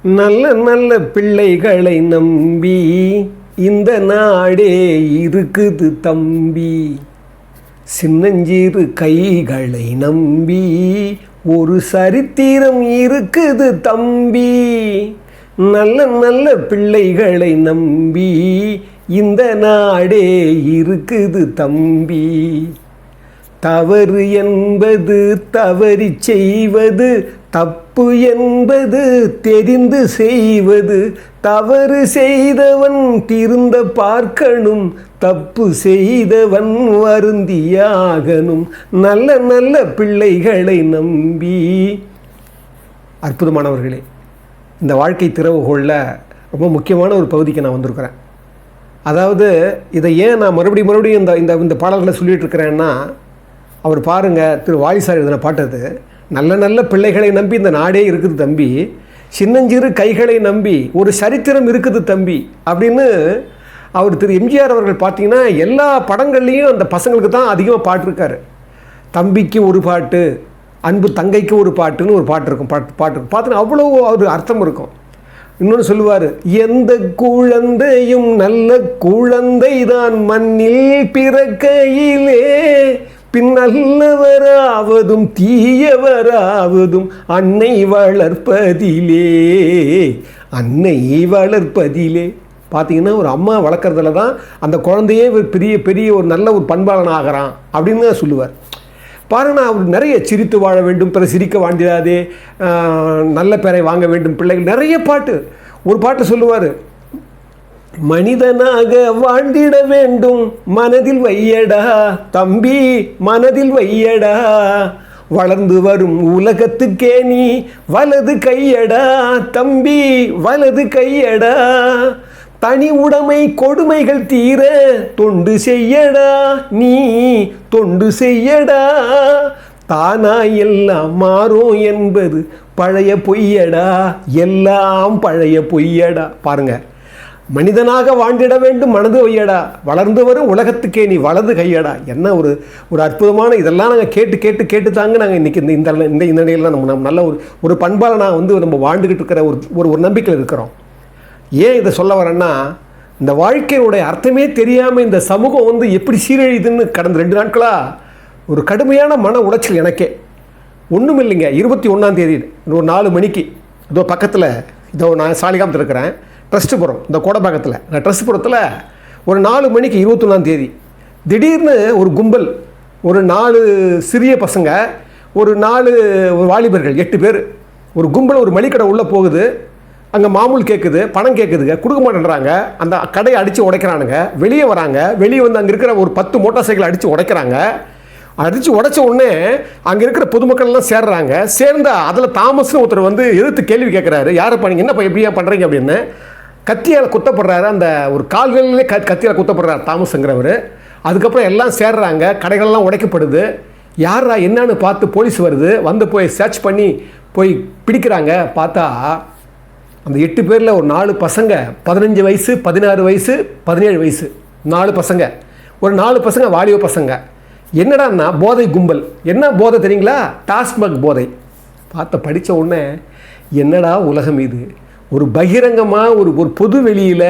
நல்ல நல்ல பிள்ளைகளை நம்பி இந்த நாடே இருக்குது தம்பி. சின்னஞ்சிறு கைகளை நம்பி ஒரு சரித்திரம் இருக்குது தம்பி. நல்ல நல்ல பிள்ளைகளை நம்பி இந்த நாடே இருக்குது தம்பி. தவறு என்பது தவறி செய்வது, தப்பு என்பது தெரிந்து செய்வது. தவறு செய்தவன் திருந்த பார்க்கணும், தப்பு செய்தவன் வருந்தியாகணும். நல்ல நல்ல பிள்ளைகளை நம்பி. அற்புதமானவர்களே, இந்த வாழ்க்கை திறவுகோளில் ரொம்ப முக்கியமான ஒரு பகுதிக்கு நான் வந்திருக்கிறேன். அதாவது இதை ஏன் நான் மறுபடியும் இந்த இந்த பாடல்களை சொல்லிகிட்டு இருக்கிறேன்னா, அவர் பாருங்கள், திரு வாலிசார் எழுதின பாட்டது. நல்ல நல்ல பிள்ளைகளை நம்பி இந்த நாடே இருக்குது தம்பி. சின்னஞ்சிறு கைகளை நம்பி ஒரு சரித்திரம் இருக்குது தம்பி அப்படின்னு அவர் திரு எம்ஜிஆர் அவர்கள் பார்த்தீங்கன்னா எல்லா படங்கள்லேயும் அந்த பசங்களுக்கு தான் அதிகமாக பாட்டிருக்காரு. தம்பிக்கு ஒரு பாட்டு, அன்பு தங்கைக்கு ஒரு பாட்டுன்னு ஒரு பாட்டு இருக்கும். பார்த்தீங்கன்னா அவ்வளோ ஒரு அர்த்தம் இருக்கும். இன்னொன்று சொல்லுவார், எந்த குழந்தையும் நல்ல குழந்தை தான் மண்ணில் பிறக்கையிலே, பின்னல்லவராவதும் தீயவராவதும் அன்னை வளர்ப்பதிலே. அன்னை வளர்ப்பதிலே பார்த்தீங்கன்னா ஒரு அம்மா வளர்க்குறதுல தான் அந்த குழந்தையே பெரிய பெரிய ஒரு நல்ல ஒரு பண்பாளன் ஆகிறான் அப்படின்னு தான் சொல்லுவார். பாருங்கள், அவர் நிறைய சிரித்து வாழ வேண்டும், பிற சிரிக்க வாண்டிடாதே, நல்ல பேரை வாங்க வேண்டும் பிள்ளைகள், நிறைய பாட்டு. ஒரு பாட்டு சொல்லுவார், மனிதனாக வாழ்ந்திட வேண்டும் மனதில் வையடா தம்பி, மனதில் வையடா. வளர்ந்து வரும் உலகத்துக்கே நீ வலது கையடா தம்பி, வலது கையடா. தனி உடைமை கொடுமைகள் தீர தொண்டு செய்யடா நீ, தொண்டு செய்யடா. தானா எல்லாம் மாறும் என்பது பழைய பொய்யடா, எல்லாம் பழைய பொய்யடா. பாருங்க, மனிதனாக வாழ்ந்திட வேண்டும் மனது வையடா, வளர்ந்து வரும் உலகத்துக்கே நீ வலது கையடா. என்ன ஒரு ஒரு அற்புதமான இதெல்லாம் நாங்கள் கேட்டு தாங்க நாங்கள் இன்றைக்கி இந்த நிலையில் நம்ம நல்ல ஒரு பண்பால் நம்ம வாழ்ந்துக்கிட்டு இருக்கிற ஒரு நம்பிக்கையில் இருக்கிறோம். ஏன் இதை சொல்ல வரேன்னா, இந்த வாழ்க்கையுடைய அர்த்தமே தெரியாமல் இந்த சமூகம் எப்படி சீரழிதுன்னு கடந்த 2 நாட்களாக ஒரு கடுமையான மன உளைச்சல் எனக்கே. ஒன்றும் இல்லைங்க, 21ஆம் தேதி ஒரு 4 மணிக்கு இதோ பக்கத்தில் இதோ நான் சாலிகாமத்தில் இருக்கிறேன், ட்ரஸ்ட்டுபுரம், இந்த கோடம்பாக்கத்தில். இந்த ட்ரஸ்ட்டுபுரத்தில் ஒரு 4 மணிக்கு 21ஆம் தேதி திடீர்னு ஒரு கும்பல், ஒரு 4 சிறிய பசங்க, ஒரு 4 வாலிபர்கள், 8 பேர், ஒரு கும்பல் ஒரு மளிகடை உள்ளே போகுது. அங்கே மாமூல் கேட்குது, பணம் கேட்குதுங்க, கொடுக்க மாட்டேன்றாங்க. அந்த கடையை அடித்து உடைக்கிறானுங்க. வெளியே வராங்க, வெளியே வந்து அங்கே இருக்கிற ஒரு 10 மோட்டார் சைக்கிள் அடித்து உடைக்கிறாங்க. அடித்து உடைச்ச உடனே அங்கே இருக்கிற பொதுமக்கள்லாம் சேர்றாங்க. சேர்ந்தா அதில் தாமஸ்னு ஒருத்தர் வந்து எதிர்த்து கேள்வி கேட்குறாரு, யாரை பண்ணீங்க, என்ன எப்படியா பண்ணுறீங்க அப்படின்னு. கத்தியால் குத்தப்படுறாரு, அந்த ஒரு கால்களிலே கத்தியால் குத்தப்படுறாரு தாமஸ்ங்கிறவர். அதுக்கப்புறம் எல்லாம் சேர்றாங்க, கடைகள்லாம் உடைக்கப்படுது. யாரா என்னன்னு பார்த்து போலீஸ் வருது, வந்து போய் சர்ச் பண்ணி போய் பிடிக்கிறாங்க. பார்த்தா அந்த 8 பேரில் ஒரு 4 பசங்க, 15 வயசு, 16 வயசு, 17 வயசு, 4 பசங்க, ஒரு 4 பசங்க வாலிப பசங்க. என்னடான்னா போதை கும்பல். என்ன போதை தெரியுங்களா? டாஸ்மாக் போதை. படித்த உடனே என்னடா உலகம் இது, ஒரு பகிரங்கமாக ஒரு பொது வெளியில்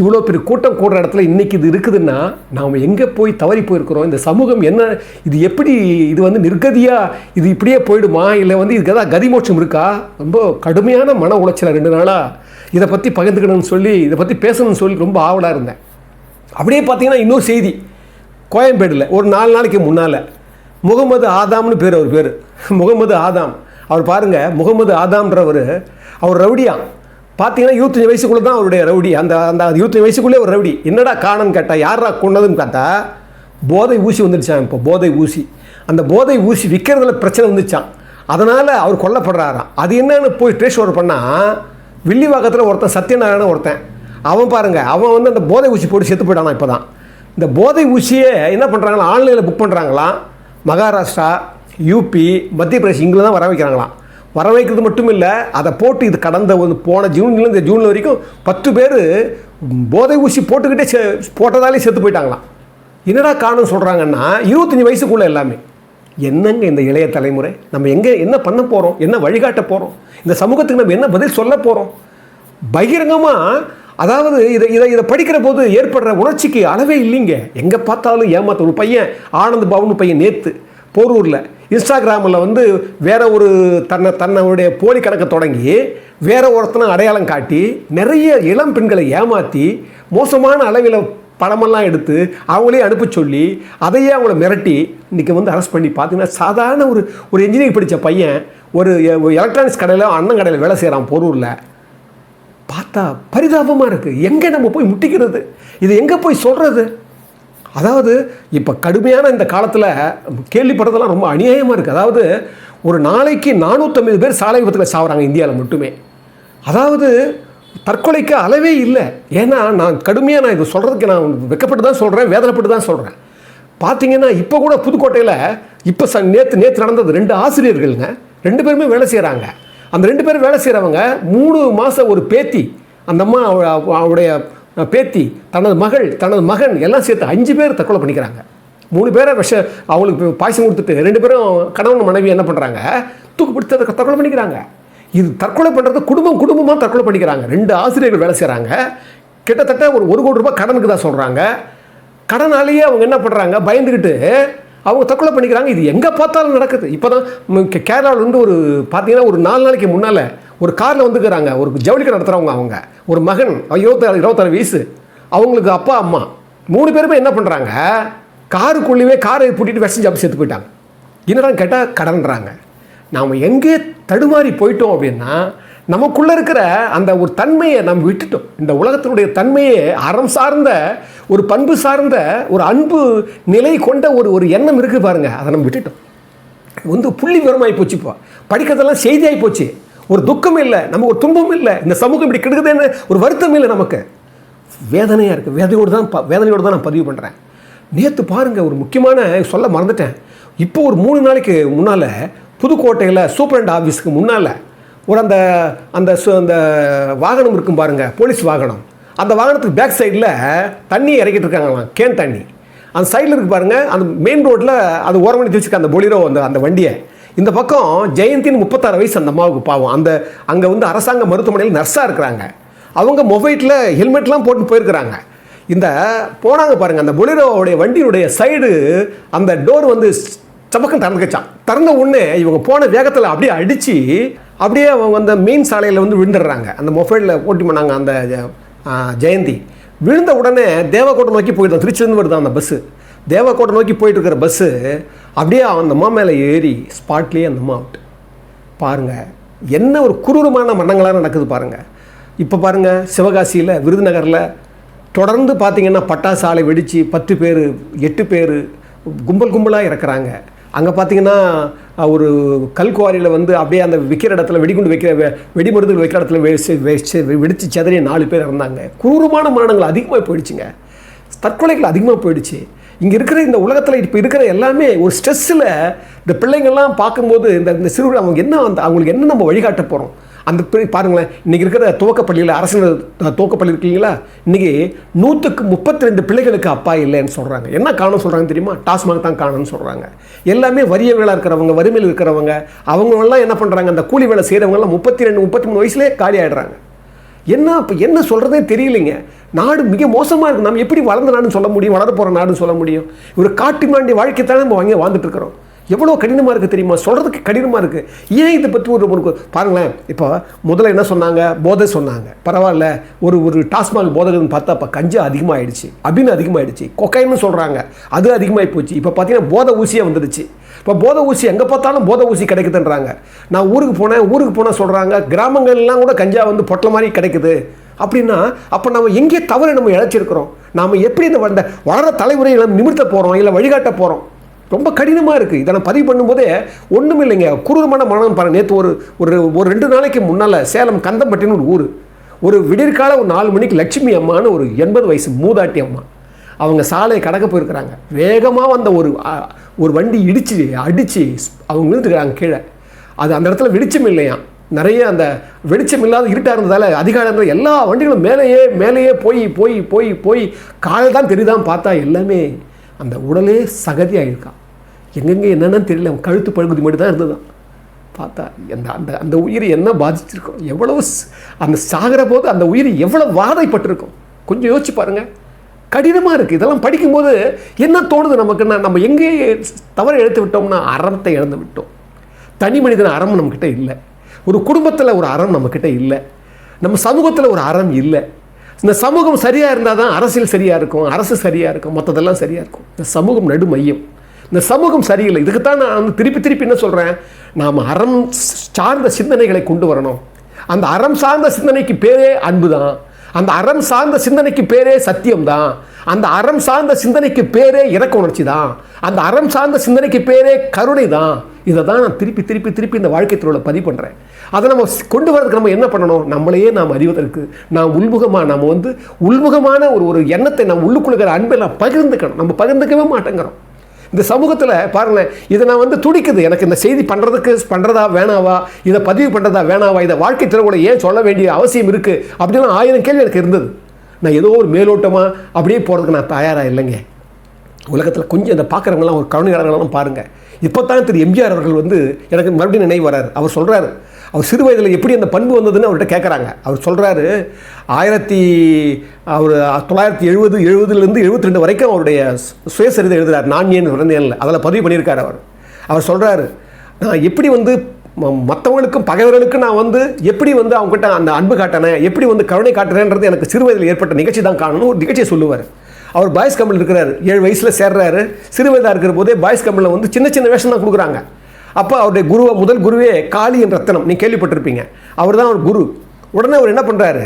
இவ்வளோ பெரிய கூட்டம் கூடுற இடத்துல இன்றைக்கி இது இருக்குதுன்னா நாம் எங்கே போய் தவறி போயிருக்கிறோம்? இந்த சமூகம் என்ன, இது எப்படி, இது நிர்கதியாக இது இப்படியே போயிடுமா, இல்லை இதுக்கு ஏதாவது கதிமோட்சம் இருக்கா? ரொம்ப கடுமையான மன உளைச்சலை 2 நாளாக இதை பற்றி பகிர்ந்துக்கணும்னு சொல்லி, இதை பற்றி பேசணும்னு சொல்லி ரொம்ப ஆவலாக இருந்தேன். அப்படியே பார்த்தீங்கன்னா இன்னொரு செய்தி, கோயம்பேடில் ஒரு 4 நாளைக்கு முன்னால் முகமது ஆதாம்னு பேர், அவர் பேர் முகமது ஆதாம். அவர் பாருங்கள், முகமது ஆதாம்ன்றவர் அவர் ரவுடியா. பார்த்தீங்கன்னா 25 வயசுக்குள்ளே தான் அவருடைய ரவுடி. அந்த 25 வயசுக்குள்ளே ஒரு ரவுடி. என்னடா காரணம்னு கேட்டால், யாரா கொண்டதுன்னு பார்த்தா போதை ஊசி வந்துடுச்சான். இப்போ போதை ஊசி, அந்த போதை ஊசி விற்கிறதுல பிரச்சனை வந்துச்சான். அதனால் அவர் கொல்லப்படுறாராம். அது என்னன்னு போய் ட்ரேஸ் ஓவர் பண்ணால், வில்லிவாக்கத்தில் ஒருத்தன் சத்யநாராயணன் ஒருத்தன், அவன் பாருங்கள், அவன் அந்த போதை ஊசி போட்டு செத்து போயிட்டானா. இப்போ தான் இந்த போதை ஊசியே என்ன பண்ணுறாங்களா, ஆன்லைனில் புக் பண்ணுறாங்களாம். மகாராஷ்டிரா, யூபி, மத்திய பிரதேஷ் இங்கே தான் வர வைக்கிறாங்களாம். வர வைக்கிறது மட்டும் இல்லை, அதை போட்டு இது கடந்த போன ஜூன்லேருந்து இந்த ஜூனில் வரைக்கும் 10 பேர் போதை ஊசி போட்டுக்கிட்டே போட்டதாலே செத்து போயிட்டாங்களாம். என்னடா காரணம் சொல்கிறாங்கன்னா, 25 வயசுக்குள்ளே எல்லாமே என்னங்க இந்த இளைய தலைமுறை, நம்ம என்ன பண்ண போகிறோம், என்ன வழிகாட்ட போகிறோம், இந்த சமூகத்துக்கு நம்ம என்ன பதில் சொல்ல போகிறோம்? பகிரங்கமாக, அதாவது இதை படிக்கிற போது ஏற்படுற உணர்ச்சிக்கு அளவே இல்லைங்க. எங்கே பார்த்தாலும் ஏமாத்த. ஒரு பையன் ஆனந்த் பாபுன்னு பையன் நேற்று போரூரில் இன்ஸ்டாகிராமில் வந்து வேற ஒரு தன்னுடைய போலி கணக்கை தொடங்கி வேற ஒருத்தனை அடையாளம் காட்டி நிறைய இளம் பெண்களை ஏமாற்றி மோசமான அளவில் படமெல்லாம் எடுத்து அவங்களே அனுப்ப சொல்லி அதையே அவங்கள மிரட்டி இன்றைக்கி வந்து அரெஸ்ட் பண்ணி பார்த்தீங்கன்னா, சாதாரண ஒரு இன்ஜினியரிங் படித்த பையன் ஒரு எலக்ட்ரானிக்ஸ் கடையில் அண்ணன் கடையில் வேலை செய்கிறான் போரூரில். பார்த்தா பரிதாபமாக இருக்குது. எங்கே நம்ம போய் முட்டிக்கிறது, இது எங்கே போய் சொல்கிறது? அதாவது இப்போ கடுமையான இந்த காலத்தில் கேள்விப்படுறதெல்லாம் ரொம்ப அநியாயமாக இருக்குது. அதாவது ஒரு நாளைக்கு 450 பேர் சாலை விபத்தில் சாகுறாங்க இந்தியாவில் மட்டுமே. அதாவது தற்கொலைக்கு அளவே இல்லை. ஏன்னா நான் இதை சொல்கிறதுக்கு நான் வெக்கப்பட்டு தான் சொல்கிறேன், வேதனைப்பட்டு தான் சொல்கிறேன். பார்த்தீங்கன்னா இப்போ கூட புதுக்கோட்டையில் இப்போ நேற்று நடந்தது 2 ஆசிரியர்களுங்க, 2 பேருமே வேலை செய்கிறாங்க. அந்த 2 பேரும் வேலை செய்கிறவங்க 3 மாதம் ஒரு பேத்தி, அந்த அம்மா அவருடைய பேத்தி, தனது மகன் எல்லாம் சேர்த்து 5 பேர் தற்கொலை பண்ணிக்கிறாங்க. 3 பேரை அவங்களுக்கு பாய்ச்சல் கொடுத்துட்டு 2 பேரும் கணவன் மனைவி என்ன பண்ணுறாங்க, தூக்குப்பிடித்து தற்கொலை பண்ணிக்கிறாங்க. இது தற்கொலை பண்ணுறது குடும்பமாக தற்கொலை பண்ணிக்கிறாங்க. 2 ஆசிரியர்கள் வேலை செய்கிறாங்க. கிட்டத்தட்ட ஒரு 1 கோடி ரூபாய் கடனுக்கு தான் சொல்கிறாங்க. கடனாலேயே அவங்க என்ன பண்ணுறாங்க, பயந்துக்கிட்டு அவங்க தற்கொலை பண்ணிக்கிறாங்க. இது எங்கே பார்த்தாலும் நடக்குது. இப்போ தான் கேரளாவிலேருந்து பார்த்தீங்கன்னா ஒரு 4 நாளைக்கு முன்னால் ஒரு காரில் வந்துக்கிறாங்க, ஒரு ஜவுளி கடை நடத்துகிறவங்க. அவங்க ஒரு மகன் 26 வயசு, அவங்களுக்கு அப்பா அம்மா 3 பேருமே என்ன பண்ணுறாங்க, காரை பூட்டிட்டு விஷம் சாப்பிட்டு செத்து போயிட்டாங்க. என்னடா கேட்டால் கடன்றாங்க. நாம் எங்கே தடுமாறி போயிட்டோம் அப்படின்னா, நமக்குள்ளே இருக்கிற அந்த ஒரு தன்மையை நம்ம விட்டுட்டோம். இந்த உலகத்தினுடைய தன்மையே அறம் சார்ந்த ஒரு பண்பு சார்ந்த ஒரு அன்பு நிலை கொண்ட ஒரு எண்ணம் இருக்குது பாருங்க, அதை நம்ம விட்டுட்டோம். வந்து புள்ளி விவரமாகி போச்சு. இப்போ படிக்கிறதெல்லாம் செய்தியாகி போச்சு. ஒரு துக்கம் இல்லை, நமக்கு ஒரு துன்பம் இல்லை, இந்த சமூகம் இப்படி கெடுக்குதுன்னு ஒரு வருத்தம் இல்லை நமக்கு. வேதனையாக இருக்குது. வேதனையோடு தான் நான் பதிவு பண்ணுறேன். நேற்று பாருங்கள், ஒரு முக்கியமான சொல்ல மறந்துட்டேன். இப்போ ஒரு 3 நாளைக்கு முன்னால் புதுக்கோட்டையில் சூப்பரண்ட் ஆஃபீஸுக்கு முன்னால் ஒரு அந்த வாகனம் இருக்கும் பாருங்கள், போலீஸ் வாகனம். அந்த வாகனத்துக்கு பேக் சைடில் தண்ணி இறக்கிட்டு இருக்காங்களாம், கேன் தண்ணி. அந்த சைடில் இருக்குது பாருங்கள், அந்த மெயின் ரோட்டில் அது ஓரம் பண்ணி வச்சுருக்க அந்த பொலிரோ அந்த வண்டியை. இந்த பக்கம் ஜெயந்தின்னு 36 வயசு அந்த அம்மாவுக்கு பாவம். அங்கே வந்து அரசாங்க மருத்துவமனையில் நர்ஸாக இருக்கிறாங்க. அவங்க மொபைலில் ஹெல்மெட்லாம் போட்டு போயிருக்கிறாங்க. இந்த போனாங்க பாருங்கள், அந்த பொலிரோவுடைய வண்டியுடைய சைடு அந்த டோர் வந்து சபக்கம் திறந்துச்சான். திறந்த உடனே இவங்க போன வேகத்தில் அப்படியே அடித்து அப்படியே அவங்க அந்த மெயின் சாலையில் வந்து விழுந்துடுறாங்க. அந்த மொபைலில் ஓட்டி பண்ணாங்க அந்த ஜெயந்தி. விழுந்த உடனே தேவக்கோட்டை நோக்கி போயிட்டு, திருச்சிலேருந்து வருது அந்த பஸ்ஸு, தேவக்கோட்டை நோக்கி போயிட்டு இருக்கிற பஸ்ஸு அப்படியே அந்த அம்மா மேலே ஏறி ஸ்பாட்லேயே அந்த அம்மா அவுட். பாருங்கள் என்ன ஒரு குரூரமான மரணங்களாக நடக்குது பாருங்கள். இப்போ பாருங்கள், சிவகாசியில் விருதுநகரில் தொடர்ந்து பார்த்திங்கன்னா பட்டாசு ஆலை வெடித்து 10 பேர் 8 பேர் கும்பலாக இறக்குறாங்க. அங்கே பார்த்தீங்கன்னா ஒரு கல்குவாரியில் வந்து அப்படியே அந்த விற்கிற இடத்துல வெடிமருந்து வைக்கிற இடத்துல வெடித்து செதறிய 4 பேர் இறந்தாங்க. குரூரமான மரணங்கள் அதிகமாக போயிடுச்சுங்க. தற்கொலைகள் அதிகமாக போயிடுச்சு. இங்கே இருக்கிற இந்த உலகத்தில் இப்போ இருக்கிற எல்லாமே ஒரு ஸ்ட்ரெஸ்ஸில் இந்த பிள்ளைங்கள்லாம் பார்க்கும்போது இந்த சிறுவர் அவங்களுக்கு என்ன நம்ம வழிகாட்ட போகிறோம்? அந்த பாருங்களேன், இன்றைக்கி இருக்கிற துவக்கப்பள்ளியில், அரசு துவக்கப்பள்ளி இருக்கீங்களா, இன்றைக்கி 132 பிள்ளைகளுக்கு அப்பா இல்லைன்னு சொல்கிறாங்க. என்ன காரணம் சொல்கிறாங்க தெரியுமா? டாஸ்மாக் தான் காரணம்னு சொல்கிறாங்க. எல்லாமே வறியவர்களாக இருக்கிறவங்க, வறுமையில் இருக்கிறவங்க, அவங்களெல்லாம் என்ன பண்ணுறாங்க, அந்த கூலி வேலை செய்கிறவங்கலாம் 32-33 வயசுலேயே காலி ஆகிடுறாங்க. என்ன சொல்கிறதே தெரியலைங்க. நாடு மிக மோசமாக இருக்குது. நம்ம எப்படி வளர்ந்த நாடுன்னு சொல்ல முடியும், வளர போகிற நாடுன்னு சொல்ல முடியும்? ஒரு காட்டு மாண்டி வாழ்க்கை தானே நம்ம வாழ்ந்துட்டு இருக்கிறோம். எவ்வளோ கடினமாக இருக்குது தெரியுமா? சொல்கிறதுக்கு கடினமாக இருக்குது. ஏன் இதை பற்றி ஒரு பாருங்களேன். இப்போ முதல்ல என்ன சொன்னாங்க, போதை சொன்னாங்க, பரவாயில்ல. ஒரு டாஸ்மாக் போதைன்னு பார்த்தா இப்போ கஞ்சா அதிகமாகிடுச்சு, அப்படின்னு அதிகமாகிடுச்சு. கொக்கைன்னு சொல்கிறாங்க, அது அதிகமாகி போச்சு. இப்போ பார்த்தீங்கன்னா போதை ஊசியாக வந்துடுச்சு. இப்போ போதை ஊசி எங்கே பார்த்தாலும் போதை ஊசி கிடைக்குதுன்றாங்க. நான் ஊருக்கு போனால் சொல்கிறாங்க, கிராமங்கள்லாம் கூட கஞ்சா வந்து பொட்டலை மாதிரி கிடைக்குது. அப்படின்னா அப்போ நம்ம எங்கே தவறு நம்ம இழைச்சிருக்கிறோம்? நாம் எப்படி இந்த வளர தலைமுறைகளை நிமிர்த்த போகிறோம், இல்லை வழிகாட்ட போகிறோம்? ரொம்ப கடினமாக இருக்குது. இதை நான் பதிவு பண்ணும்போதே ஒன்றும் இல்லைங்க, குரூரமான மரணம் பாருங்கள். நேற்று ஒரு 2 நாளைக்கு முன்னால் சேலம் கந்தம்பட்டின்னு ஒரு ஊர், ஒரு விடியற்கால ஒரு 4 மணிக்கு லட்சுமி அம்மான்னு ஒரு 80 வயசு மூதாட்டி அம்மா, அவங்க சாலையை கடக்க போயிருக்கிறாங்க. வேகமாக வந்த ஒரு வண்டி அடித்து அவங்க விழுந்துக்கிறாங்க கீழே. அது அந்த இடத்துல வெளிச்சம் இல்லையா, நிறைய அந்த வெளிச்சம் இல்லாத இருட்டாக இருந்ததால் அதிகாரம் எல்லா வண்டிகளும் மேலேயே போய் காலை தான் தெரியுதான் பார்த்தா எல்லாமே அந்த உடலே சகதியாக இருக்கா. எங்கெங்கே என்னென்னு தெரியல, அவன் கழுத்து பகுதி மட்டும் தான் இருந்தது. பார்த்தா அந்த அந்த அந்த உயிர் என்ன பாதிச்சிருக்கும், எவ்வளவு அந்த சாகிற போது அந்த உயிர் எவ்வளோ வாதைப்பட்டிருக்கும். கொஞ்சம் யோசிச்சு பாருங்கள். கடினமாக இருக்குது. இதெல்லாம் படிக்கும்போது என்ன தோணுது நமக்குன்னா, நம்ம எங்கே தவறு இழந்து விட்டோம்னா அறத்தை இழந்து விட்டோம். தனி மனிதன் அறம் நம்மக்கிட்ட இல்லை, ஒரு குடும்பத்தில் ஒரு அறம் நம்மக்கிட்ட இல்லை, நம்ம சமூகத்தில் ஒரு அறம் இல்லை. இந்த சமூகம் சரியாக இருந்தால் தான் அரசியல் சரியாக இருக்கும், அரசு சரியாக இருக்கும், மற்றதெல்லாம் சரியாக இருக்கும். இந்த சமூகம் நடு மையம். இந்த சமூகம் சரியில்லை. இதுக்குத்தான் நான் வந்து திருப்பி திருப்பி என்ன சொல்கிறேன், நாம் அறம் சார்ந்த சிந்தனைகளை கொண்டு வரணும். அந்த அறம் சார்ந்த சிந்தனைக்கு பேரே அன்பு தான், அந்த அறம் சார்ந்த சிந்தனைக்கு பேரே சத்தியம் தான், அந்த அறம் சார்ந்த சிந்தனைக்கு பேரே இறக்க உணர்ச்சி தான், அந்த அறம் சார்ந்த சிந்தனைக்கு பேரே கருணை தான். இதை தான் நான் திருப்பி திருப்பி திருப்பி இந்த வாழ்க்கை தொழிலை பதிவு பண்ணுறேன். அதை நம்ம கொண்டு வரதுக்கு நம்ம என்ன பண்ணணும், நம்மளையே நாம் அறிவதற்கு நாம் நம்ம வந்து உள்முகமான ஒரு எண்ணத்தை நம்ம உள்ளுக்குள்ளுக்கிற அன்பை நான் பகிர்ந்துக்கணும். நம்ம பகிர்ந்துக்கவே மாட்டேங்கிறோம். இந்த சமூகத்தில் பாருங்களேன், இதை நான் வந்து துடிக்குது, எனக்கு இந்த செய்தி பண்ணுறதா வேணாவா, இதை பதிவு பண்ணுறதா வேணாவா, இதை வாழ்க்கை திறவுகளை ஏன் சொல்ல வேண்டிய அவசியம் இருக்குது அப்படின்னு 1000 கேள்வி எனக்கு இருந்தது. நான் ஏதோ ஒரு மேலோட்டமாக அப்படியே போகிறதுக்கு நான் தயாராக இல்லைங்க. உலகத்தில் கொஞ்சம் இந்த பார்க்குறவங்களாம் ஒரு கவனியாளர்களெல்லாம் பாருங்கள். இப்போ தான் திரு எம்ஜிஆர் அவர்கள் வந்து எனக்கு மறுபடியும் நினைவு வராரு. அவர் சொல்கிறாரு, அவர் சிறு வயதில் எப்படி அந்த பண்பு வந்ததுன்னு அவர்கிட்ட கேட்குறாங்க. அவர் சொல்கிறாரு, 1970 72 வரைக்கும் அவருடைய சுயசரிதை எழுதுகிறார். நான் ஏன் பிறந்தேன்ல அதில் பதிவு பண்ணியிருக்கார். அவர் சொல்கிறாரு, நான் எப்படி வந்து மற்றவங்களுக்கும் பகைவர்களுக்கும் நான் வந்து எப்படி வந்து அவங்ககிட்ட அந்த அன்பு காட்டினேன், எப்படி வந்து கருணை காட்டுறேன்றது எனக்கு சிறு வயதில் ஏற்பட்ட நிகழ்ச்சி தான் காணணும். ஒரு நிகழ்ச்சியை சொல்லுவார். அவர் பாய்ஸ் கம்பெனியில் இருக்கிறார், 7 வயசில் சேர்றாரு. சிறு வயதாக இருக்கிற போதே பாய்ஸ் கம்பெனியில் வந்து சின்ன சின்ன வேஷம் தான் கொடுக்குறாங்க. அப்போ அவருடைய முதல் குருவே காளி என்ற ரத்தனம், நீ கேள்விப்பட்டிருப்பீங்க, அவர் தான் அவர் குரு. உடனே அவர் என்ன பண்ணுறாரு,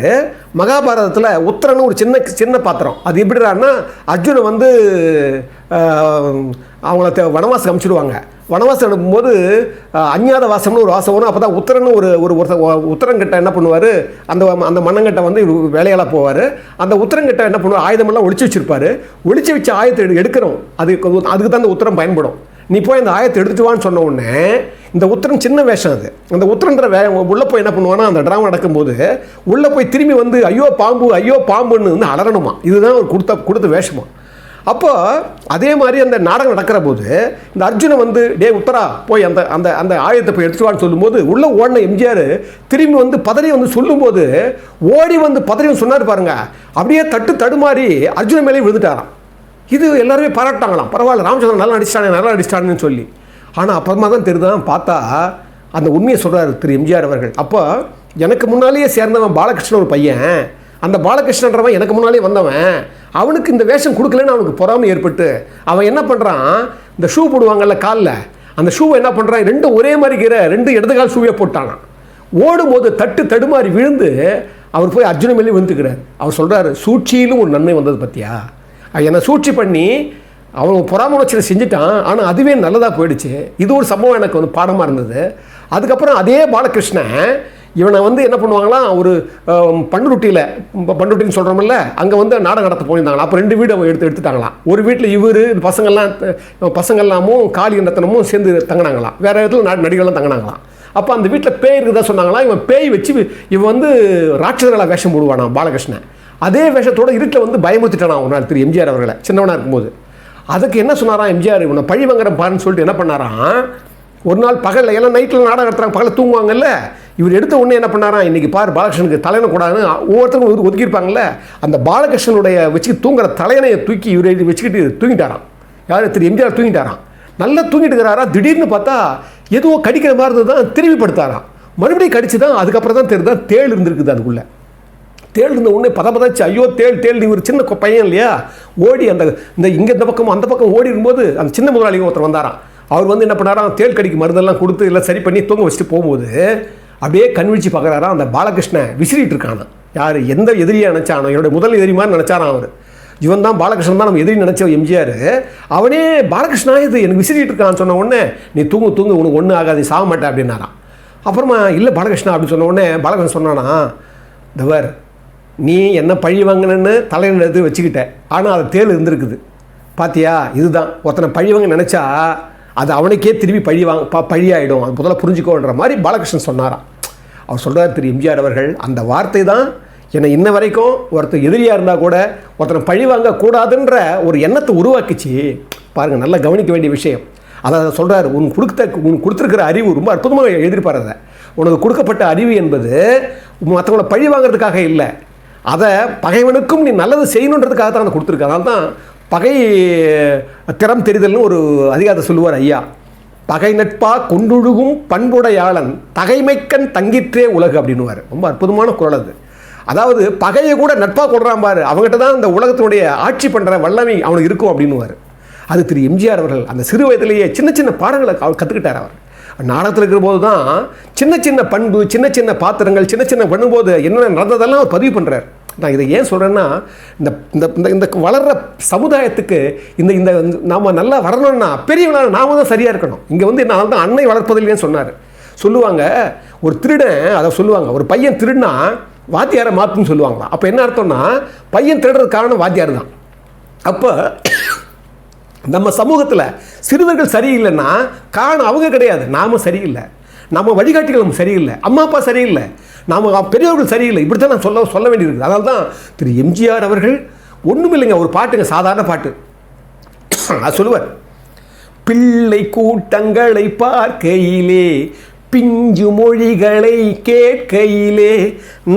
மகாபாரதத்தில் உத்தரன்னு ஒரு சின்ன பாத்திரம், அது எப்படிறாருன்னா அர்ஜுனை வந்து அவங்கள வனவாசம் அமைச்சிடுவாங்க. வனவாசம் அனுப்பும்போது அஞ்ஞாத வாசம்னு ஒரு வாசம் வரும். அப்போ தான் உத்தரன்னு ஒரு உத்தரங்கிட்ட என்ன பண்ணுவார், அந்த மன்னங்கிட்ட வந்து வேலையால் போவார். அந்த உத்தரங்கிட்ட என்ன பண்ணுவார், ஆயுதமெல்லாம் ஒழிச்சு வச்சுருப்பார். ஒழிச்சு வச்ச ஆயுதத்தை எடுக்கணும், அதுக்கு தான் அந்த உத்தரம் பயன்படும். நீ போய் அந்த ஆயத்தை எடுத்துட்டு வான்னு சொன்ன உடனே, இந்த உத்தரம் சின்ன வேஷம், அது அந்த உத்தரன்ற உள்ளே போய் என்ன பண்ணுவான்னா, அந்த ட்ராமா நடக்கும்போது உள்ளே போய் திரும்பி வந்து ஐயோ பாம்புன்னு வந்து அலறணுமா. இதுதான் அவர் கொடுத்த வேஷமா. அப்போ அதே மாதிரி அந்த நாடகம் நடக்கிற போது இந்த அர்ஜுனை வந்து டே உத்தரா போய் அந்த ஆயுதத்தை போய் எடுத்துவான்னு சொல்லும்போது உள்ளே ஓடின எம்ஜிஆர் திரும்பி வந்து பதறி வந்து சொல்லும்போது ஓடி வந்து பதறி சொன்னார் பாருங்க, அப்படியே தடுமாறி அர்ஜுன மேலே விழுந்துட்டாராம். இது எல்லாருமே பாராட்டாங்களாம், பரவாயில்ல ராமச்சந்திரன் நல்லா அடிச்சிட்டானுன்னு சொல்லி. ஆனால் அப்புறமா தான் தெரியுதான், பார்த்தா அந்த உண்மையை சொல்கிறார் திரு எம்ஜிஆர் அவர்கள். அப்போ எனக்கு முன்னாலேயே சேர்ந்தவன் பாலகிருஷ்ணன் ஒரு பையன், அந்த பாலகிருஷ்ணன்றவன் எனக்கு முன்னாலே வந்தவன், அவனுக்கு இந்த வேஷம் கொடுக்கலன்னு அவனுக்கு பொறாமை ஏற்பட்டு அவன் என்ன பண்ணுறான், இந்த ஷூ போடுவாங்கல்ல காலில், அந்த ஷூவை என்ன பண்ணுறான், 2 ஒரே மாதிரி 2 இடது கால் ஷூவே போட்டானான். ஓடும்போது தடுமாறி விழுந்து அவர் போய் அர்ஜுன மேலே விழுந்துக்கிறார். அவர் சொல்கிறாரு, சூழ்ச்சியிலும் ஒரு நன்மை வந்தது பற்றியா, என்னை சூழ்ச்சி பண்ணி அவன் பொறாம செஞ்சுட்டான், ஆனால் அதுவே நல்லதாக போயிடுச்சு. இது ஒரு சம்பவம் எனக்கு வந்து பாடமாக இருந்தது. அதுக்கப்புறம் அதே பாலகிருஷ்ணன் இவனை வந்து என்ன பண்ணுவாங்களாம், ஒரு பண்ருட்டின்னு சொல்கிறோம்ல, அங்கே வந்து நாடகம் நடத்த போயிருந்தாங்களா. அப்போ 2 வீடு எடுத்துட்டாங்களாம். ஒரு வீட்டில் இவர் பசங்கள்லாமும் காளி நத்தனமும் சேர்ந்து தங்கினாங்களாம், வேறு இடத்துல நடிகர்கள்லாம் தங்கினாங்களாம். அப்போ அந்த வீட்டில் பேய் இருக்குதா சொன்னாங்களாம். இவன் பேய் வச்சு இவன் வந்து ராட்சதர்களாக வேஷம் போடுவானா பாலகிருஷ்ணன். அதே வேஷத்தோட இருட்டில் வந்து பயமுறுத்திட்டானா ஒரு நாள் திரு எம்ஜிஆர் அவர்களை, சின்னவனாக இருக்கும்போது. அதுக்கு என்ன சொன்னாராம் எம்ஜிஆர், இவனை பழி வாங்குற பாருன்னு சொல்லிட்டு என்ன பண்ணாராம், ஒரு நாள் பகலில் எல்லாம் நைட்டில் நாடகம் நடத்துகிறாங்க, பகலில் தூங்குவாங்கல்ல, இவர் எடுத்த உடனே என்ன பண்ணாராம், இன்றைக்கி பாரு பாலகிருஷ்ணனுக்கு தலையணை கூடாதுன்னு ஒவ்வொருத்தரும் ஒதுக்கியிருப்பாங்கல்ல, அந்த பாலகிருஷ்ணனுடைய வச்சு தூங்குற தலையணையை தூக்கி இவர் வச்சுக்கிட்டு தூங்கிட்டாராம். யார், திரு எம்ஜிஆர் தூங்கிட்டாராம். நல்லா தூங்கிட்டு இருக்கிறாரா, திடீர்னு பார்த்தா எதுவோ கடிக்கிற மாதிரி இருந்தது தான், திரும்பி படுத்தாராம். மறுபடியும் கடிச்சு தான் அதுக்கப்புறம் தான் தெரியுதா தேள் இருந்திருக்குது அதுக்குள்ளே. தேள் இருந்த உடனே பதப்பதாச்சு, ஐயோ தேள் இவர் சின்ன பையன் இல்லையா, ஓடி இந்த பக்கம் அந்த பக்கம் ஓடி இருக்கும்போது அந்த சின்ன முதலாளிங்க ஒருத்தர் வந்தாராம். அவர் வந்து என்ன பண்ணாராம், தேள் கடிக்கு மருந்தெல்லாம் கொடுத்து எல்லாம் சரி பண்ணி தூங்க வச்சுட்டு போகும்போது அப்படியே கண்விழிச்சு பார்க்குறாராம், அந்த பாலகிருஷ்ணன் விசிறிட்டு இருக்கானா. யார், எந்த எதிரியாக நினச்சானோ, என்னுடைய முதல் எதிரி மாதிரி நினச்சாராம் அவர். இவன் தான் பாலகிருஷ்ணன் தான் நம்ம எதிரி நினச்ச எம்ஜிஆர். அவனே பாலகிருஷ்ணா இது எனக்கு விசிறிட்டு இருக்கான்னு சொன்ன உடனே, நீ தூங்கு உனக்கு ஒன்றும் ஆகாது, நீ சாக மாட்டேன் அப்படின்னாராம். அப்புறமா இல்லை பாலகிருஷ்ணா அப்படின்னு சொன்ன உடனே பாலகிருஷ்ணன் சொன்னானா, தவர் நீ என்ன பழி வாங்கினன்னு தலையில் எடுத்து வச்சுக்கிட்ட, ஆனால் அது தேள் இருந்திருக்குது பாத்தியா, இதுதான் ஒருத்தனை பழி வாங்க நினச்சா அது அவனுக்கே திரும்பி பழியாயிடும், அது முதல்ல புரிஞ்சுக்கோன்ற மாதிரி பாலகிருஷ்ணன் சொன்னாராம். அவர் சொல்கிறார் திரு எம்ஜிஆர் அவர்கள், அந்த வார்த்தை தான் என்னை இன்ன வரைக்கும் ஒருத்தர் எதிரியாக இருந்தால் கூட ஒருத்தனை பழி வாங்கக்கூடாதுன்ற ஒரு எண்ணத்தை உருவாக்கிச்சு. பாருங்கள், நல்லா கவனிக்க வேண்டிய விஷயம். அதை சொல்கிறார், உன் கொடுத்துருக்கிற அறிவு ரொம்ப அற்புதமாக எழுதியிருப்பார். அதை உனக்கு கொடுக்கப்பட்ட அறிவு என்பது மற்றவங்களை பழி வாங்கிறதுக்காக இல்லை, அதை பகைவனுக்கும் நீ நல்லது செய்யணுன்றதுக்காக தான் அதை கொடுத்துருக்க. அதனால தான் பகை திறம் தெரிதல்னு ஒரு அதிகாரத்தை சொல்லுவார் ஐயா. பகை நட்பா கொண்டுழுகும் பண்புடையாளன் தகைமைக்கண் தங்கிற்றே உலகு அப்படின்னுவார். ரொம்ப அற்புதமான குறள் அது. அதாவது பகையை கூட நட்பாக கொடுறான் பாரு, அவங்ககிட்ட தான் இந்த உலகத்தினுடைய ஆட்சி பண்ணுற வல்லமை அவனுக்கு இருக்கும் அப்படின்னுவார். அது திரு எம்ஜிஆர் அவர்கள் அந்த சிறு வயதிலேயே சின்ன சின்ன பாடங்களை அவர் கற்றுக்கிட்டார். அவர் நாடகத்தில் இருக்கிற போது தான் சின்ன சின்ன பண்பு, சின்ன சின்ன பாத்திரங்கள், சின்ன சின்ன பண்ணும்போது என்னென்ன நடந்ததெல்லாம் அவர் பதிவு பண்ணுறார். நான் இதை ஏன் சொல்கிறேன்னா, இந்த இந்த இந்த வளர்கிற சமுதாயத்துக்கு இந்த இந்த நாம் நல்லா வரணும்னா பெரியவங்களான நாம தான் சரியாக இருக்கணும். இங்கே வந்து நான் தான் அன்னை வளர்ப்பதில்லைன்னு சொன்னார். சொல்லுவாங்க ஒரு திருடன், அதை சொல்லுவாங்க ஒரு பையன் திருடினா வாத்தியாரை மாற்றுன்னு சொல்லுவாங்களாம். அப்போ என்ன அர்த்தம்னா பையன் திருடுறது காரணம் வாத்தியார் தான். அப்போ நம்ம சமூகத்தில் சிறுவர்கள் சரியில்லைன்னா காரணம் அவங்க கிடையாது, நாம் சரியில்லை, நம்ம வழிகாட்டிகள் சரியில்லை, அம்மா அப்பா சரியில்லை, நாம் பெரியவர்கள் சரியில்லை. இப்படி தான் நான் சொல்ல வேண்டியிருக்குது. அதனால தான் திரு எம்ஜிஆர் அவர்கள் ஒன்றும் இல்லைங்க, ஒரு பாட்டுங்க, சாதாரண பாட்டு. அது சொல்லுவார், பிள்ளை கூட்டங்களை பார்க்கையிலே பிஞ்சு மொழிகளை கேட்கையிலே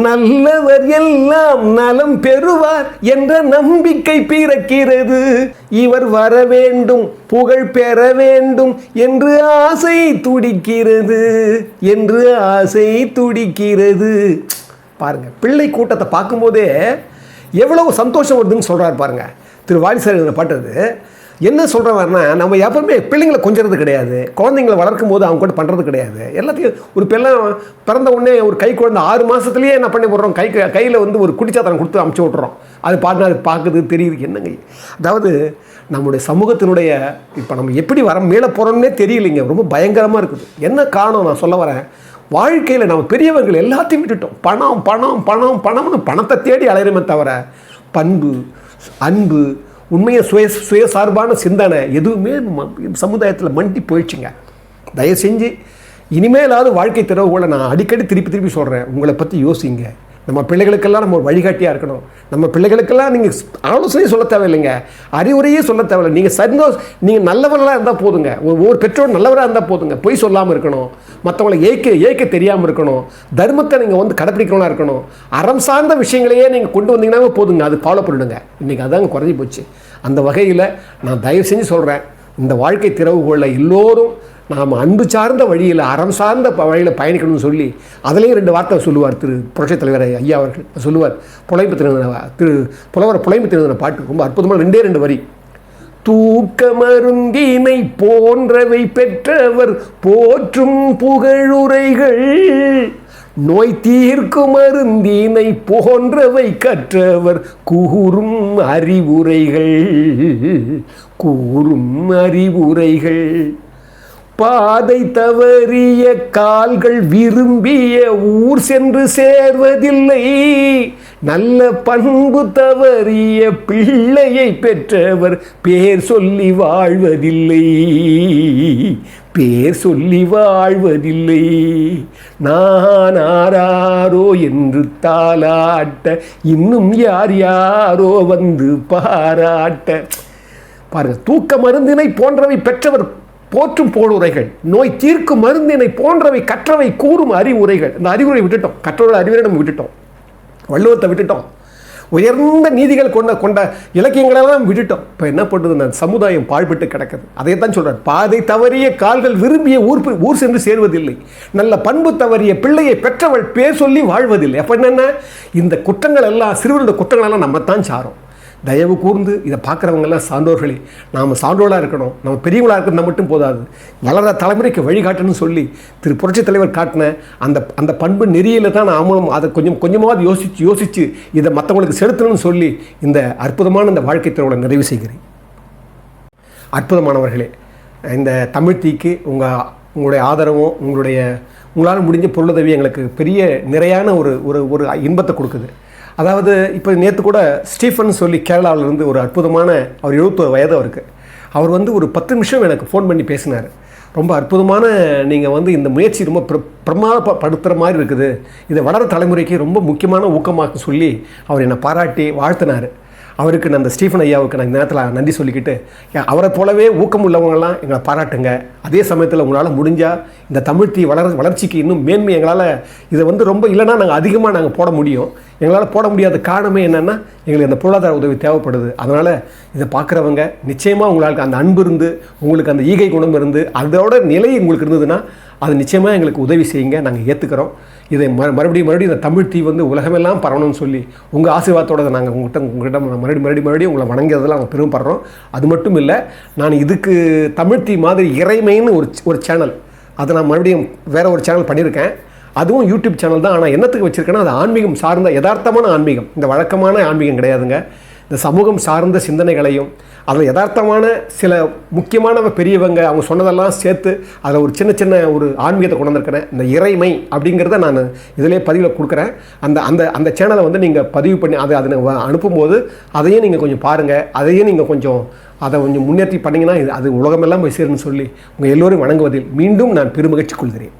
நல்லவர் எல்லாம் நலம் பெறுவார் என்ற நம்பிக்கை பிறக்கிறது. இவர் வர வேண்டும், புகழ் பெற வேண்டும் என்று ஆசை துடிக்கிறது, என்று ஆசை துடிக்கிறது. பாருங்க, பிள்ளை கூட்டத்தை பார்க்கும்போதே எவ்வளவு சந்தோஷம் வருதுன்னு சொல்கிறார் பாருங்க திரு வாரிசார் எழுதின பாட்டு. அது என்ன சொல்கிறவர்னா, நம்ம எப்பவுமே பிள்ளைங்களை கொஞ்சறது கிடையாது, குழந்தைங்களை வளர்க்கும் போது அவங்க கூட பண்ணுறது கிடையாது. எல்லாத்தையும் ஒரு பிறந்த உடனே ஒரு கை குழந்தை 6 மாதத்துலேயே என்ன பண்ணி போடுறோம், கையில் வந்து ஒரு குடிச்சாத்தனம் கொடுத்து அமுச்சு விட்றோம். அது பாட்டு அது பார்க்குது, தெரியுது. என்னங்க அதாவது நம்முடைய சமூகத்தினுடைய இப்போ நம்ம எப்படி மீள போகிறோம்னே தெரியலைங்க, ரொம்ப பயங்கரமாக இருக்குது. என்ன காரணம் நான் சொல்ல வரேன், வாழ்க்கையில் நம்ம பெரியவர்கள் எல்லாத்தையும் விட்டுட்டோம். பணம் பணம் பணம் பணம்னு பணத்தை தேடி அலையிறமே தவிர பண்பு, அன்பு, உண்மையை சுயசார்பான சிந்தனை எதுவுமே சமுதாயத்தில் மண்டி போயிடுச்சுங்க. தயவு செஞ்சு இனிமேலாவது வாழ்க்கை திறவுகோலை நான் அடிக்கடி திருப்பி சொல்கிறேன், உங்களை பற்றி யோசிங்க. நம்ம பிள்ளைகளுக்கெல்லாம் நம்ம ஒரு வழிகாட்டியாக இருக்கணும். நம்ம பிள்ளைகளுக்கெல்லாம் நீங்கள் ஆலோசனையே சொல்ல தேவையில்லைங்க, அறிவுரையே சொல்ல தேவையில்லை. நீங்கள் நல்லவர்களாக இருந்தால் போதுங்க, ஒவ்வொரு பெற்றோர் நல்லவராக இருந்தால் போதுங்க. பொய் சொல்லாமல் இருக்கணும், மற்றவங்களை ஏற்க தெரியாமல் இருக்கணும், தர்மத்தை நீங்கள் வந்து கடைப்பிடிக்கிறவங்களா இருக்கணும், அறம் சார்ந்த விஷயங்களையே நீங்கள் கொண்டு வந்தீங்கன்னா போதுங்க, அது ஃபாலோ பண்ணிடுங்க. இன்றைக்கி அதாங்க குறைஞ்சி போச்சு. அந்த வகையில் நான் தயவு செஞ்சு சொல்கிறேன், இந்த வாழ்க்கை திறவுகோளில் எல்லோரும் நாம் அன்பு சார்ந்த வழியில், அறம் சார்ந்த வழியில் பயணிக்கணும்னு சொல்லி அதுலேயும் 2 வார்த்தை சொல்லுவார் திரு புரட்சித் தலைவர் ஐயா அவர்கள். சொல்லுவார், புலவர் புலைமை திருந்தின பாட்டு ரொம்ப அற்புதமாக 2 வரி. தூக்க மருந்தினை போன்றவை பெற்றவர் போற்றும் புகழுரைகள், நோய் தீர்க்கும் மருந்தினை போன்றவை கற்றவர் கூறும் அறிவுரைகள், கூறும் அறிவுரைகள். பாதை தவறிய கால்கள் விரும்பிய ஊர் சென்று சேர்வதில்லை, நல்ல பண்பு தவறிய பிள்ளையை பெற்றவர் பேர் சொல்லி வாழ்வதில்லை, பேர் சொல்லி வாழ்வதில்லை. நான் ஆராரோ என்று தாலாட்ட இன்னும் யார் யாரோ வந்து பாராட்ட. பாருங்க, தூக்க மருந்தினை போன்றவை பெற்றவர் போற்றும் போடுரைகள், நோய் தீர்க்கும் மருந்தினை போன்றவை கற்றவை கூறும் அறிவுரைகள். இந்த அறிவுரை விட்டுட்டோம், கற்றோட அறிவுரை நம்ம விட்டுட்டோம், வள்ளுவத்தை விட்டுட்டோம், உயர்ந்த நீதிகள் கொண்ட இலக்கியங்களெல்லாம் விட்டுட்டோம். இப்போ என்ன பண்ணுறது, அந்த சமுதாயம் பாழ்பட்டு கிடக்குது. அதை தான் சொல்கிறார், பாதை தவறிய கால்கள் விரும்பிய ஊர் சென்று சேர்வதில்லை, நல்ல பண்பு தவறிய பிள்ளையை பெற்றவள் பேர் சொல்லி வாழ்வதில்லை. அப்போ என்னென்ன, இந்த குற்றங்கள் எல்லாம், சிறுவருடைய குற்றங்கள் எல்லாம் நம்ம தான் சாரோம். தயவு கூர்ந்து இதை பார்க்குறவங்கெல்லாம் சான்றோர்களே, நாம் சான்றோளாக இருக்கணும். நம்ம பெரியவங்களாக இருக்கிறது மட்டும் போதாது, வளர தலைமுறைக்கு வழிகாட்டணும்னு சொல்லி திரு புரட்சித் தலைவர் காட்டின அந்த பண்பு நெறியில் தான் நாமளும் அதை கொஞ்சமாவது யோசித்து இதை மற்றவங்களுக்கு செலுத்தணும்னு சொல்லி இந்த அற்புதமான இந்த வாழ்க்கை திறவுகளை நிறைவு செய்கிறேன். அற்புதமானவர்களே, இந்த தமிழ் தீக்கு உங்களுடைய ஆதரவும் உங்களால் முடிஞ்ச பொருளுதவி எங்களுக்கு பெரிய நிறையான ஒரு இன்பத்தை கொடுக்குது. அதாவது இப்போ நேற்று கூட ஸ்டீஃபன் சொல்லி கேரளாவிலேருந்து ஒரு அற்புதமான, அவர் 71 வயது அவருக்கு, அவர் வந்து ஒரு 10 நிமிஷம் எனக்கு ஃபோன் பண்ணி பேசினார். ரொம்ப அற்புதமான, நீங்கள் இந்த முயற்சி ரொம்ப பிரமாதப்படுத்துகிற மாதிரி இருக்குது, இதை வளர தலைமுறைக்கு ரொம்ப முக்கியமான ஊக்கமாக சொல்லி அவர் என்னை பாராட்டி வாழ்த்தினார். அவருக்கு நான் அந்த ஸ்டீஃபன் ஐயாவுக்கு நான் இந்த நேரத்தில் நன்றி சொல்லிக்கிட்டு, அவரை போலவே ஊக்கம் உள்ளவங்கெல்லாம் எங்களை பாராட்டுங்க. அதே சமயத்தில் உங்களால் முடிஞ்சால் இந்த தமிழ் தீ வளர்ச்சிக்கு இன்னும் மேன்மை எங்களால் இதை வந்து ரொம்ப இல்லைன்னா நாங்கள் அதிகமாக நாங்கள் போட முடியும். எங்களால் போட முடியாத காரணமே என்னென்னா எங்களுக்கு அந்த பொருளாதார உதவி தேவைப்படுது. அதனால் இதை பார்க்குறவங்க நிச்சயமாக உங்களுக்கு அந்த அன்பு இருந்து, உங்களுக்கு அந்த ஈகை குணம் இருந்து, அதோட நிலை உங்களுக்கு இருந்ததுன்னா அது நிச்சயமாக எங்களுக்கு உதவி செய்யுங்க. நாங்கள் ஏற்றுக்கிறோம். இதை மறுபடியும் இந்த தமிழ் தீ வந்து உலகமெல்லாம் பரவணும்னு சொல்லி உங்கள் ஆசீர்வாதத்தோடு நாங்கள் உங்கள்கிட்ட மறுபடியும் உங்களை வணங்கியதெல்லாம் நாங்கள் பெருமைப்படுறோம். அது மட்டும் இல்லை, நான் இதுக்கு தமிழ் தீ மாதிரி இறைமைன்னு ஒரு சேனல், அதை நான் மறுபடியும் வேறு ஒரு சேனல் பண்ணியிருக்கேன். அதுவும் யூடியூப் சேனல் தான். ஆனால் என்னத்துக்கு வச்சுருக்கேன்னா அது ஆன்மீகம் சார்ந்த யதார்த்தமான ஆன்மீகம், இந்த வழக்கமான ஆன்மீகம் கிடையாதுங்க. இந்த சமூகம் சார்ந்த சிந்தனைகளையும் அதில் யதார்த்தமான சில முக்கியமான பெரியவங்க அவங்க சொன்னதெல்லாம் சேர்த்து அதில் ஒரு சின்ன ஒரு ஆன்மீகத்தை கொண்டு வந்திருக்கிறேன். இந்த இறைமை அப்படிங்கிறத நான் இதிலே பதிவில் கொடுக்குறேன். அந்த சேனலை வந்து நீங்கள் பதிவு பண்ணி அதை அனுப்பும்போது அதையும் நீங்கள் கொஞ்சம் பாருங்கள். அதையும் நீங்கள் கொஞ்சம் அதை கொஞ்சம் முன்னேற்றி பண்ணிங்கன்னா அது உலகமெல்லாம் போய் சேருன்னு சொல்லி உங்கள் எல்லோரும் வணங்குவதில் மீண்டும் நான் பெருமகிழ்ச்சி கொள்கிறேன்.